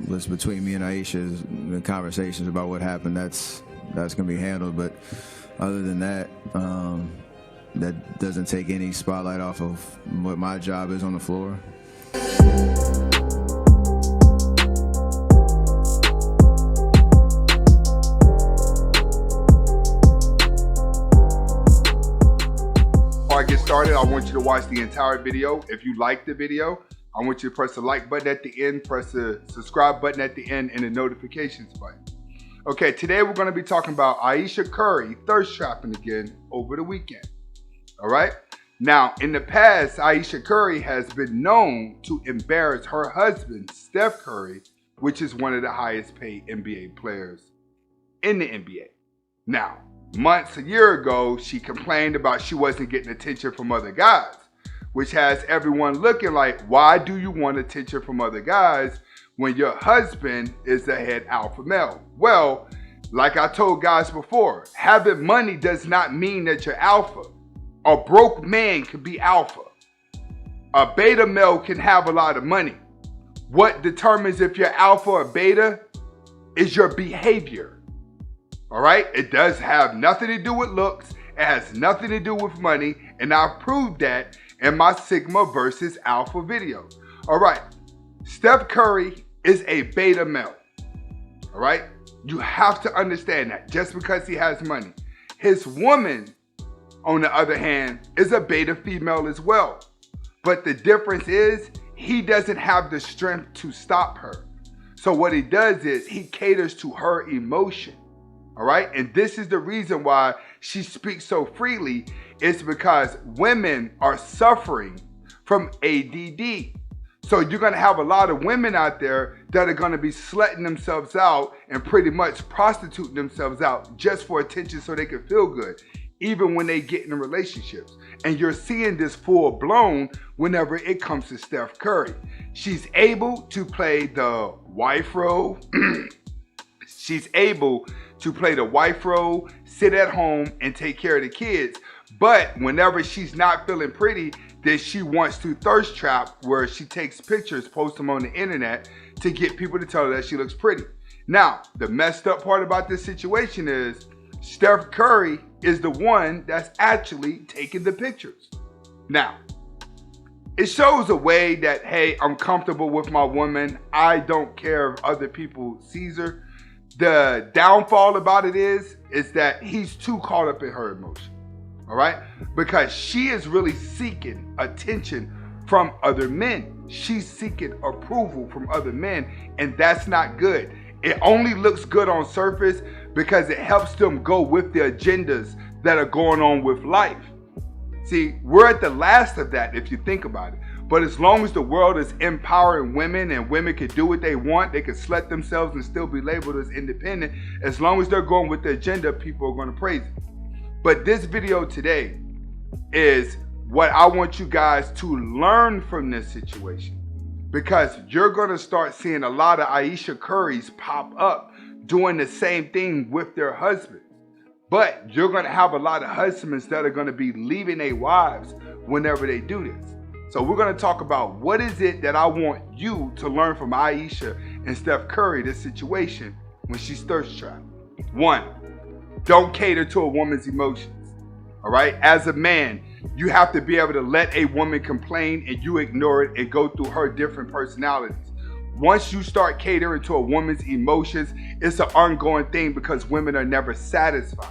was between me and Ayesha. The conversations about what happened, that's gonna be handled. But other than that, that doesn't take any spotlight off of what my job is on the floor. Before I get started, I want you to watch the entire video. If you like the video, I want you to press the like button at the end, press the subscribe button at the end, and the notifications button. Okay, today we're going to be talking about Ayesha Curry thirst trapping again over the weekend. All right? Now, in the past, Ayesha Curry has been known to embarrass her husband, Steph Curry, which is one of the highest paid NBA players in the NBA. Now, a year ago, she complained about she wasn't getting attention from other guys, which has everyone looking like, why do you want attention from other guys when your husband is the head alpha male? Well, like I told guys before, having money does not mean that you're alpha. A broke man can be alpha. A beta male can have a lot of money. What determines if you're alpha or beta is your behavior. All right? It does have nothing to do with looks. It has nothing to do with money. And I've proved that in my Sigma versus Alpha video. All right. Steph Curry is a beta male. All right? You have to understand that just because he has money. His woman, on the other hand, is a beta female as well. But the difference is he doesn't have the strength to stop her. So what he does is he caters to her emotion. All right. And this is the reason why she speaks so freely. It's because women are suffering from ADD. So you're going to have a lot of women out there that are going to be slutting themselves out and pretty much prostituting themselves out just for attention so they can feel good, even when they get in relationships. And you're seeing this full blown whenever it comes to Steph Curry. She's able to play the wife role. She's able to play the wife role, sit at home, and take care of the kids. But whenever she's not feeling pretty, then she wants to thirst trap, where she takes pictures, posts them on the internet to get people to tell her that she looks pretty. Now, the messed up part about this situation is Steph Curry is the one that's actually taking the pictures. Now, it shows a way that, hey, I'm comfortable with my woman. I don't care if other people sees her. The downfall about it is that he's too caught up in her emotion, all right? Because she is really seeking attention from other men. She's seeking approval from other men, and that's not good. It only looks good on surface because it helps them go with the agendas that are going on with life. See, we're at the last of that if you think about it. But as long as the world is empowering women and women can do what they want, they can slut themselves and still be labeled as independent. As long as they're going with the agenda, people are going to praise it. But this video today is what I want you guys to learn from this situation. Because you're going to start seeing a lot of Ayesha Currys pop up doing the same thing with their husbands. But you're going to have a lot of husbands that are going to be leaving their wives whenever they do this. So we're going to talk about what is it that I want you to learn from Ayesha and Steph Curry, this situation when she's thirst trapped. 1, don't cater to a woman's emotions. All right. As a man, you have to be able to let a woman complain and you ignore it and go through her different personalities. Once you start catering to a woman's emotions, it's an ongoing thing because women are never satisfied.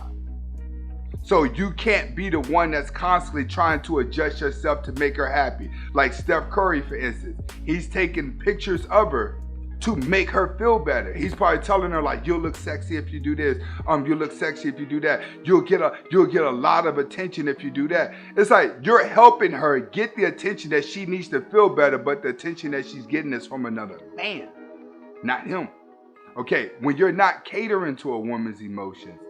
So you can't be the one that's constantly trying to adjust yourself to make her happy. Like Steph Curry, for instance, he's taking pictures of her to make her feel better. He's probably telling her like, you'll look sexy if you do this. You look sexy if you do that. You'll get a lot of attention if you do that. It's like you're helping her get the attention that she needs to feel better, but the attention that she's getting is from another man, not him. Okay, when you're not catering to a woman's emotions,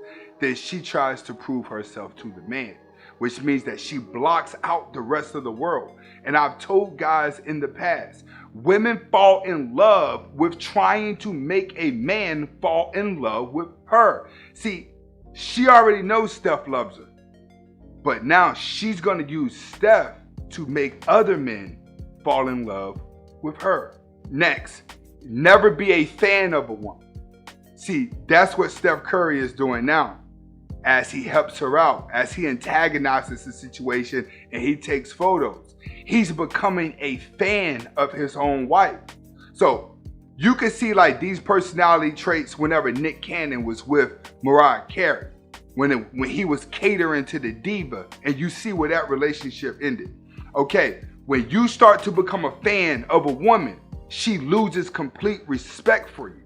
then she tries to prove herself to the man, which means that she blocks out the rest of the world. And I've told guys in the past, women fall in love with trying to make a man fall in love with her. See, she already knows Steph loves her, but now she's going to use Steph to make other men fall in love with her. Next, Never be a fan of a woman. See, that's what Steph Curry is doing now. As he helps her out, as he antagonizes the situation and he takes photos, he's becoming a fan of his own wife. So you can see like these personality traits whenever Nick Cannon was with Mariah Carey, when he was catering to the diva, and you see where that relationship ended. Okay, when you start to become a fan of a woman, she loses complete respect for you.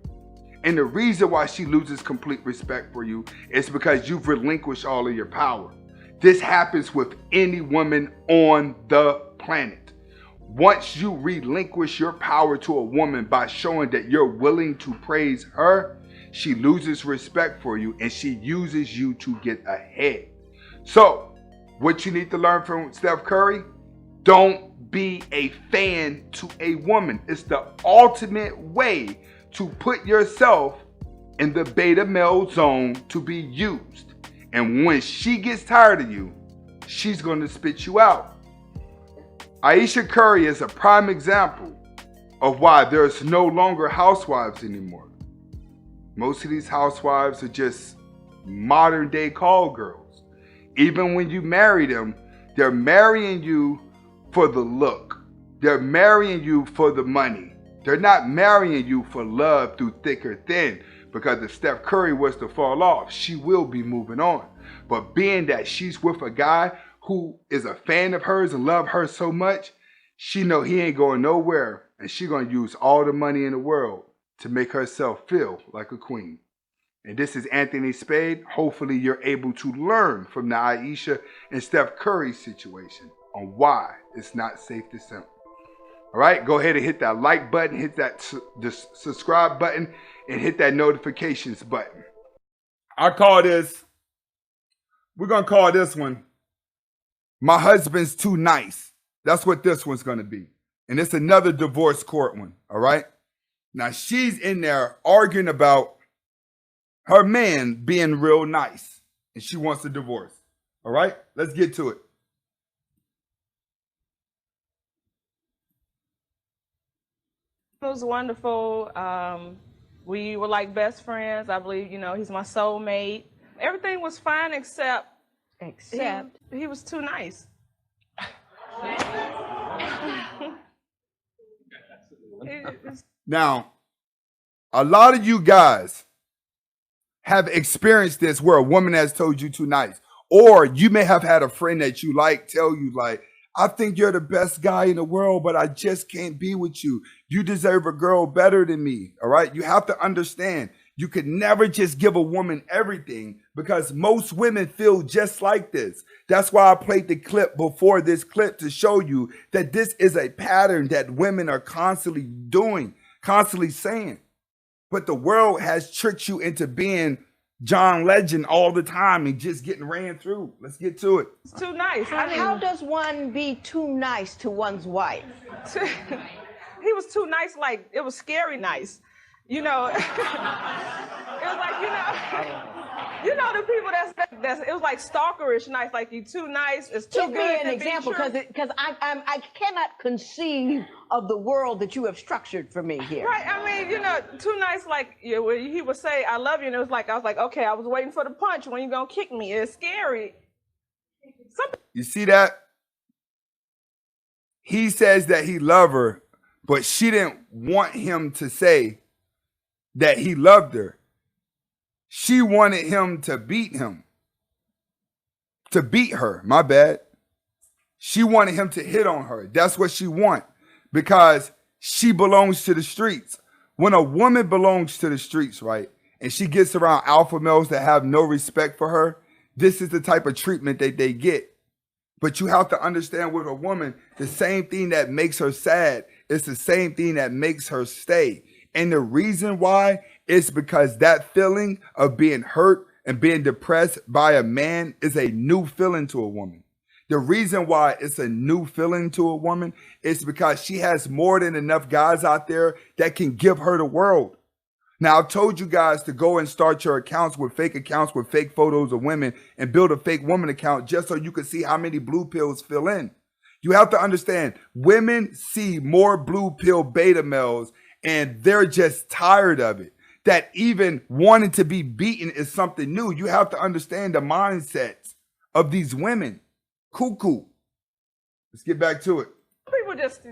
And the reason why she loses complete respect for you is because you've relinquished all of your power. This happens with any woman on the planet. Once you relinquish your power to a woman by showing that you're willing to praise her, she loses respect for you and she uses you to get ahead. So, what you need to learn from Steph Curry, don't be a fan to a woman. It's the ultimate way to put yourself in the beta male zone to be used. And when she gets tired of you, she's going to spit you out. Ayesha Curry is a prime example of why there's no longer housewives anymore. Most of these housewives are just modern day call girls. Even when you marry them, they're marrying you for the look. They're marrying you for the money. They're not marrying you for love through thick or thin, because if Steph Curry was to fall off, she will be moving on. But being that she's with a guy who is a fan of hers and love her so much, she know he ain't going nowhere, and she gonna use all the money in the world to make herself feel like a queen. And this is Anthony Spade. Hopefully you're able to learn from the Ayesha and Steph Curry situation on why it's not safe to simp. All right, go ahead and hit that like button, hit that subscribe button, and hit that notifications button. We're going to call this one, My Husband's Too Nice. That's what this one's going to be. And it's another divorce court one, all right? Now, she's in there arguing about her man being real nice, and she wants a divorce, all right? Let's get to it. It was wonderful. We were like best friends. I believe, he's my soulmate. Everything was fine except he was too nice. Now, a lot of you guys have experienced this where a woman has told you too nice. Or you may have had a friend that you like tell you like, I think you're the best guy in the world, but I just can't be with you. You deserve a girl better than me, all right? You have to understand, you could never just give a woman everything, because most women feel just like this. That's why I played the clip before this clip to show you that this is a pattern that women are constantly doing, constantly saying. But the world has tricked you into being John Legend all the time and just getting ran through. Let's get to it. It's too nice. How does one be too nice to one's wife? He was too nice, like it was scary nice. It was like, the people that's it was like stalkerish nice, like you too nice, it's too Give good me an to example, be true. because I cannot conceive of the world that you have structured for me here. Right, I mean, too nice, like he would say, I love you, and it was like, I was like, okay, I was waiting for the punch, when you gonna kick me? It's scary. You see that? He says that he loved her, but she didn't want him to say that he loved her. She wanted him to beat him. To beat her, my bad. She wanted him to hit on her. That's what she wants, because she belongs to the streets. When a woman belongs to the streets, right, and she gets around alpha males that have no respect for her, this is the type of treatment that they get. But you have to understand, with a woman, the same thing that makes her sad is the same thing that makes her stay. And the reason why is because that feeling of being hurt and being depressed by a man is a new feeling to a woman. The reason why it's a new feeling to a woman is because she has more than enough guys out there that can give her the world. Now, I've told you guys to go and start your accounts with fake photos of women and build a fake woman account just so you can see how many blue pills fill in. You have to understand, women see more blue pill beta males and they're just tired of it. That even wanting to be beaten is something new. You have to understand the mindsets of these women. Cuckoo. Let's get back to it. People just,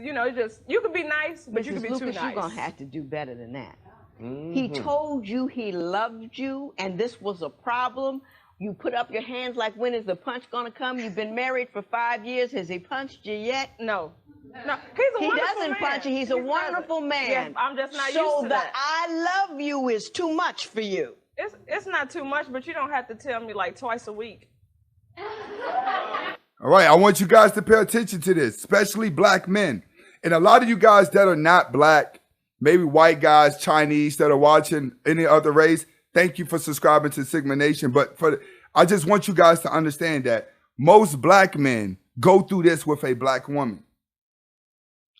you can be nice, but you can be Lucas, too nice. you're going to have to do better than that. He told you he loved you, and this was a problem. You put up your hands like, when is the punch going to come? You've been married for 5 years. Has he punched you yet? No. No, he's a he wonderful doesn't man. punch you. He's a wonderful man. Yes, I'm just not so used to that. I love you is too much for you. It's not too much, but you don't have to tell me like twice a week. All right, I want you guys to pay attention to this, especially black men. And a lot of you guys that are not black, maybe white guys, Chinese that are watching any other race, thank you for subscribing to Sigma Nation. But I just want you guys to understand that most black men go through this with a black woman.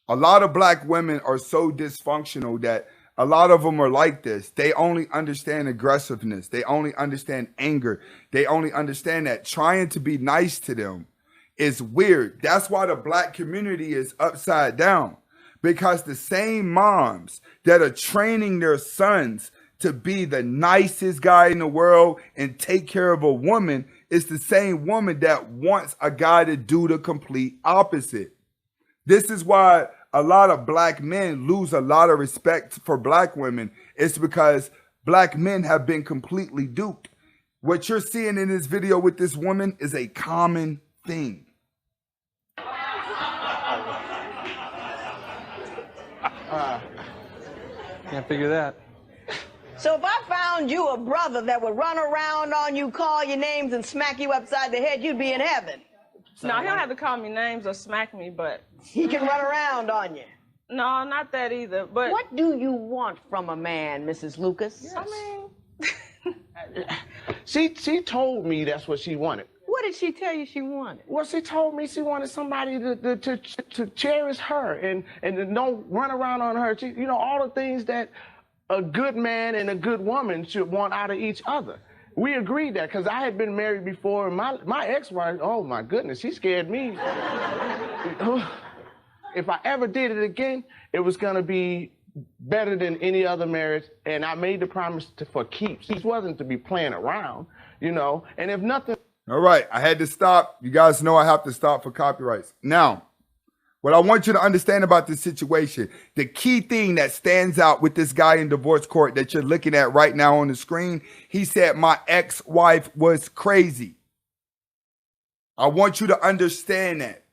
A lot of black women are so dysfunctional that a lot of them are like this. They only understand aggressiveness. They only understand anger. They only understand that trying to be nice to them is weird. That's why the black community is upside down, because the same moms that are training their sons to be the nicest guy in the world and take care of a woman is the same woman that wants a guy to do the complete opposite. This is why a lot of black men lose a lot of respect for black women. It's because black men have been completely duped. What you're seeing in this video with this woman is a common thing. Can't figure that. So if I found you a brother that would run around on you, call your names, and smack you upside the head, you'd be in heaven. No, he don't have to call me names or smack me, but he can run around on you. No, not that either. But what do you want from a man, Mrs. Lucas? Yes. I mean, she told me that's what she wanted. What did she tell you she wanted? Well, she told me she wanted somebody to cherish her and don't run around on her. She, all the things that a good man and a good woman should want out of each other. We agreed that because I had been married before, and my ex-wife, oh my goodness, she scared me. If I ever did it again, it was gonna be better than any other marriage, and I made the promise for keeps. It wasn't to be playing around, and if nothing. All right, I had to stop. You guys know I have to stop for copyrights. Now, what I want you to understand about this situation, the key thing that stands out with this guy in divorce court that you're looking at right now on the screen, he said, my ex-wife was crazy. I want you to understand that.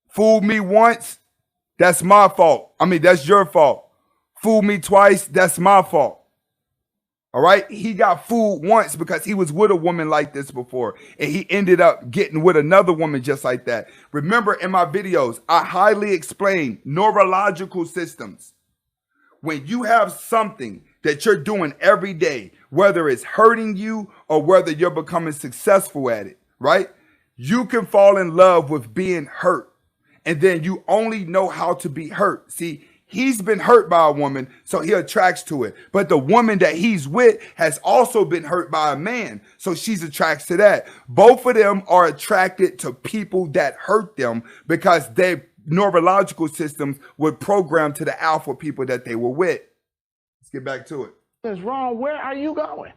Fool me once, that's my fault. I mean, that's your fault. Fool me twice, that's my fault. All right? He got fooled once because he was with a woman like this before, and he ended up getting with another woman just like that. Remember, in my videos, I highly explain neurological systems. When you have something that you're doing every day, whether it's hurting you or whether you're becoming successful at it, right? You can fall in love with being hurt, and then you only know how to be hurt. See, he's been hurt by a woman, so he attracts to it. But the woman that he's with has also been hurt by a man, so she's attracted to that. Both of them are attracted to people that hurt them because their neurological systems were programmed to the alpha people that they were with. Let's get back to it. What's wrong? Where are you going?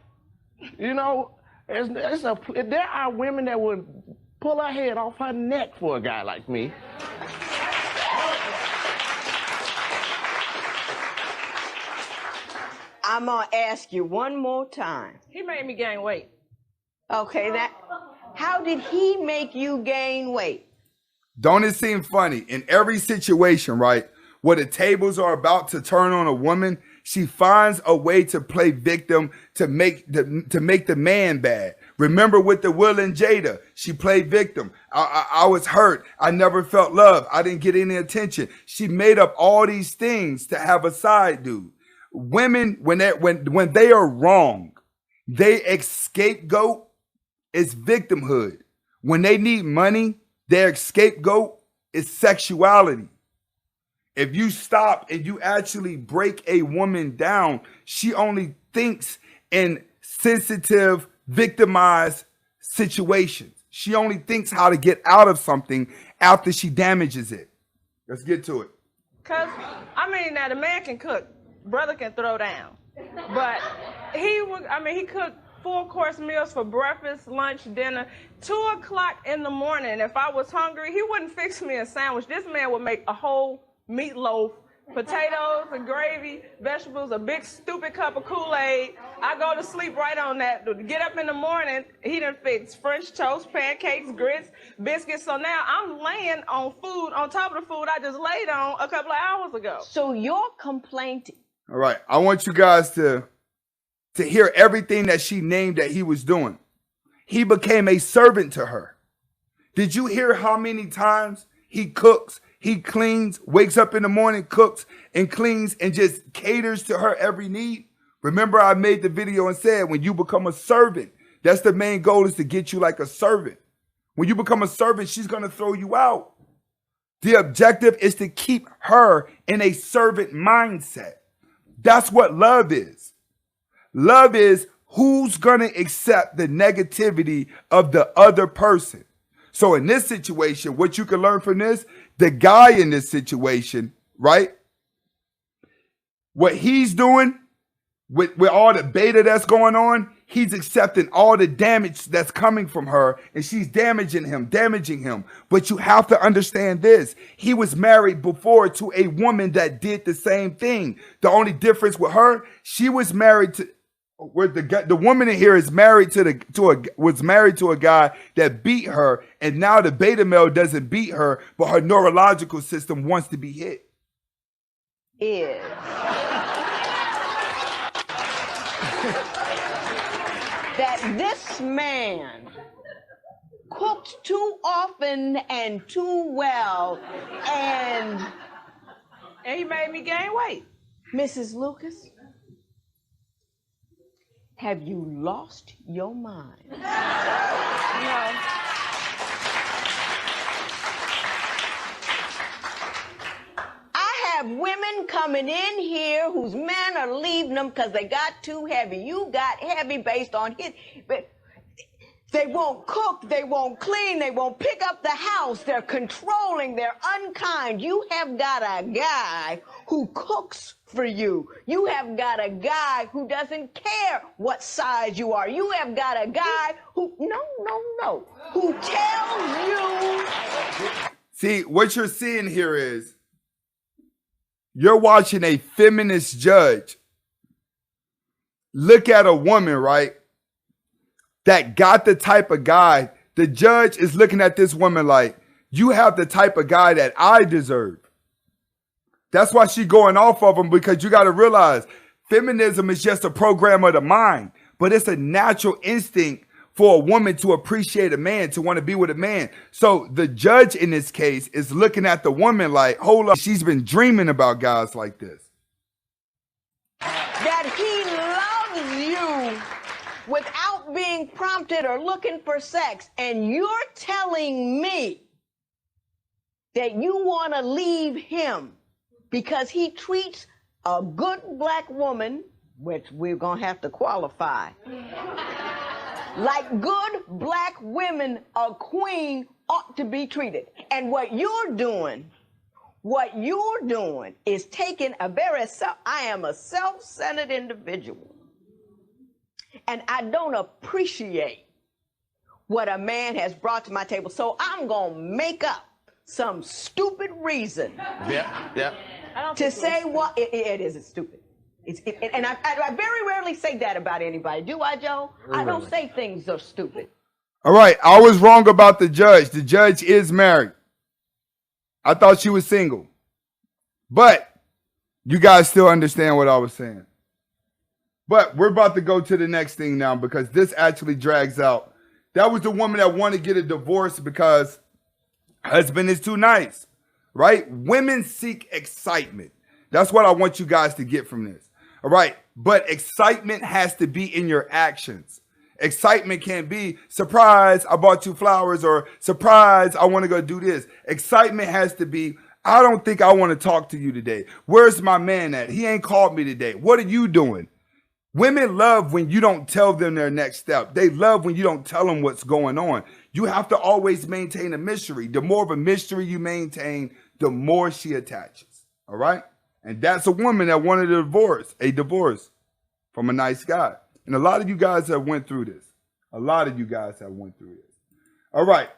There are women that would pull her head off her neck for a guy like me. I'm gonna ask you one more time. He made me gain weight. Okay, how did he make you gain weight? Don't it seem funny? In every situation, right, where the tables are about to turn on a woman, she finds a way to play victim to make the man bad. Remember with the Will and Jada, she played victim. I was hurt. I never felt love. I didn't get any attention. She made up all these things to have a side dude. Women, when they are wrong, they scapegoat is victimhood. When they need money, their scapegoat is sexuality. If you stop and you actually break a woman down, she only thinks in sensitive, victimized situations. She only thinks how to get out of something after she damages it. Let's get to it. Cause, I mean, now the man can cook, brother can throw down. But he cooked 4-course meals for breakfast, lunch, dinner. 2 o'clock in the morning, if I was hungry, he wouldn't fix me a sandwich. This man would make a whole meatloaf, potatoes and gravy, vegetables, a big stupid cup of Kool-Aid. I go to sleep right on that. Get up in the morning, he done fix French toast, pancakes, grits, biscuits. So now I'm laying on food on top of the food I just laid on a couple of hours ago. So your complaint. All right, I want you guys to hear everything that she named that he was doing. He became a servant to her. Did you hear how many times he cooks, he cleans, wakes up in the morning, cooks and cleans and just caters to her every need? Remember, I made the video and said, when you become a servant, that's the main goal, is to get you like a servant. When you become a servant, she's going to throw you out. The objective is to keep her in a servant mindset. That's what love is. Love is who's going to accept the negativity of the other person. So in this situation, what you can learn from this, the guy in this situation, right? What he's doing with all the beta that's going on, he's accepting all the damage that's coming from her, and she's damaging him. But you have to understand this. He was married before to a woman that did the same thing. The only difference with her, she was married to, where the woman in here is married was married to a guy that beat her, and now the beta male doesn't beat her, but her neurological system wants to be hit. Is that this man cooks too often and too well, and he made me gain weight. Mrs. Lucas, have you lost your mind? No. I have women coming in here whose men are leaving them because they got too heavy. You got heavy based on his. They won't cook, they won't clean, they won't pick up the house. They're controlling, they're unkind. You have got a guy who cooks for you. You have got a guy who doesn't care what size you are. You have got a guy who, who tells you. See, what you're seeing here is you're watching a feminist judge look at a woman, right, that got the type of guy. The judge is looking at this woman like, you have the type of guy that I deserve. That's why she's going off of him, because you got to realize feminism is just a program of the mind, but it's a natural instinct for a woman to appreciate a man, to want to be with a man. So the judge in this case is looking at the woman like, hold up, she's been dreaming about guys like this. That he loves you without being prompted or looking for sex, and you're telling me that you want to leave him because he treats a good black woman, which we're going to have to qualify, like good black women, a queen ought to be treated. And what you're doing is taking I am a self-centered individual, and I don't appreciate what a man has brought to my table. So I'm going to make up some stupid reason to say what it isn't stupid. And I very rarely say that about anybody. Do I, Joe? I don't say things are stupid. All right, I was wrong about the judge. The judge is married. I thought she was single. But you guys still understand what I was saying. But we're about to go to the next thing now, because this actually drags out. That was the woman that wanted to get a divorce because husband is too nice, right? Women seek excitement. That's what I want you guys to get from this. All right. But excitement has to be in your actions. Excitement can't be, surprise, I bought you flowers, or surprise, I want to go do this. Excitement has to be, I don't think I want to talk to you today. Where's my man at? He ain't called me today. What are you doing? Women love when you don't tell them their next step. They love when you don't tell them what's going on. You have to always maintain a mystery. The more of a mystery you maintain, the more she attaches. All right? And that's a woman that wanted a divorce from a nice guy. And a lot of you guys have went through this. A lot of you guys have went through this. All right.